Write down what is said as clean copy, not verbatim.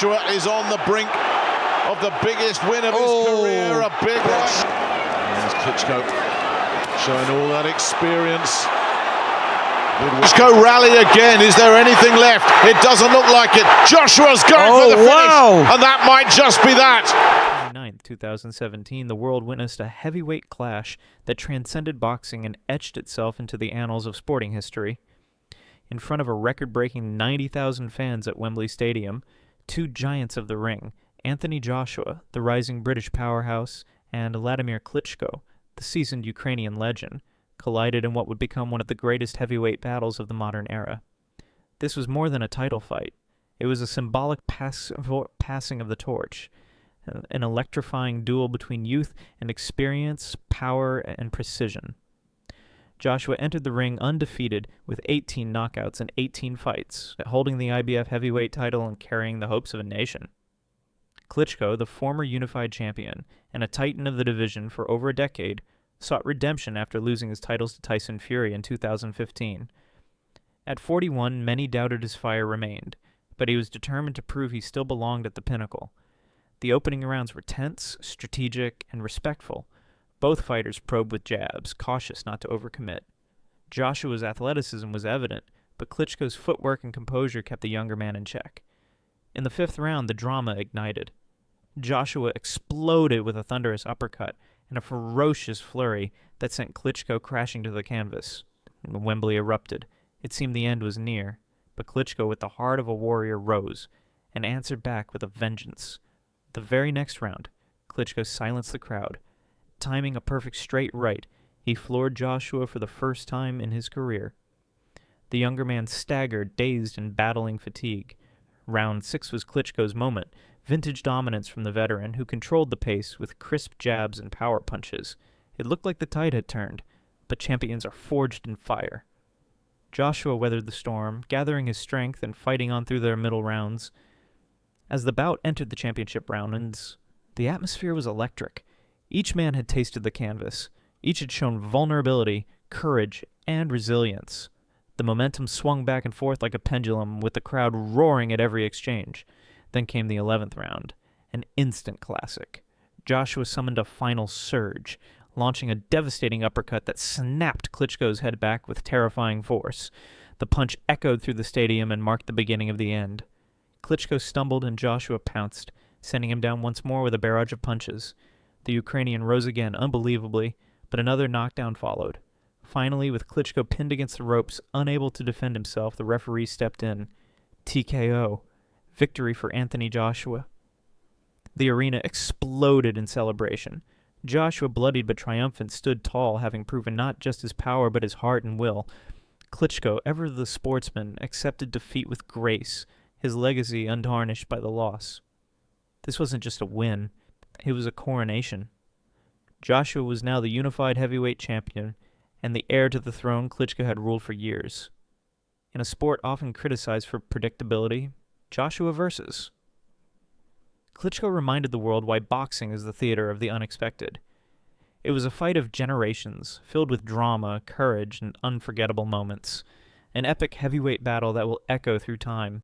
Joshua is on the brink of the biggest win of his career, a big one. There's Klitschko showing all that experience. Klitschko rally again. Is there anything left? It doesn't look like it. Joshua's going for the finish, and that might just be that. 9th, 2017, the world witnessed a heavyweight clash that transcended boxing and etched itself into the annals of sporting history. In front of a record-breaking 90,000 fans at Wembley Stadium, two giants of the ring, Anthony Joshua, the rising British powerhouse, and Wladimir Klitschko, the seasoned Ukrainian legend, collided in what would become one of the greatest heavyweight battles of the modern era. This was more than a title fight. It was a symbolic passing of the torch, an electrifying duel between youth and experience, power, and precision. Joshua entered the ring undefeated with 18 knockouts and 18 fights, holding the IBF heavyweight title and carrying the hopes of a nation. Klitschko, the former unified champion and a titan of the division for over a decade, sought redemption after losing his titles to Tyson Fury in 2015. At 41, many doubted his fire remained, but he was determined to prove he still belonged at the pinnacle. The opening rounds were tense, strategic, and respectful. Both fighters probed with jabs, cautious not to overcommit. Joshua's athleticism was evident, but Klitschko's footwork and composure kept the younger man in check. In the 5th round, the drama ignited. Joshua exploded with a thunderous uppercut and a ferocious flurry that sent Klitschko crashing to the canvas. Wembley erupted. It seemed the end was near, but Klitschko, with the heart of a warrior, rose and answered back with a vengeance. The very next round, Klitschko silenced the crowd. Timing a perfect straight right, he floored Joshua for the first time in his career. The younger man staggered, dazed and battling fatigue. Round 6 was Klitschko's moment, vintage dominance from the veteran, who controlled the pace with crisp jabs and power punches. It looked like the tide had turned, but champions are forged in fire. Joshua weathered the storm, gathering his strength and fighting on through their middle rounds. As the bout entered the championship rounds, the atmosphere was electric. Each man had tasted the canvas. Each had shown vulnerability, courage, and resilience. The momentum swung back and forth like a pendulum, with the crowd roaring at every exchange. Then came the 11th round, an instant classic. Joshua summoned a final surge, launching a devastating uppercut that snapped Klitschko's head back with terrifying force. The punch echoed through the stadium and marked the beginning of the end. Klitschko stumbled and Joshua pounced, sending him down once more with a barrage of punches. The Ukrainian rose again unbelievably, but another knockdown followed. Finally, with Klitschko pinned against the ropes, unable to defend himself, the referee stepped in. TKO. Victory for Anthony Joshua. The arena exploded in celebration. Joshua, bloodied but triumphant, stood tall, having proven not just his power but his heart and will. Klitschko, ever the sportsman, accepted defeat with grace, his legacy untarnished by the loss. This wasn't just a win. It was a coronation. Joshua was now the unified heavyweight champion, and the heir to the throne Klitschko had ruled for years. In a sport often criticized for predictability, Joshua versus. Klitschko reminded the world why boxing is the theater of the unexpected. It was a fight of generations, filled with drama, courage, and unforgettable moments. An epic heavyweight battle that will echo through time.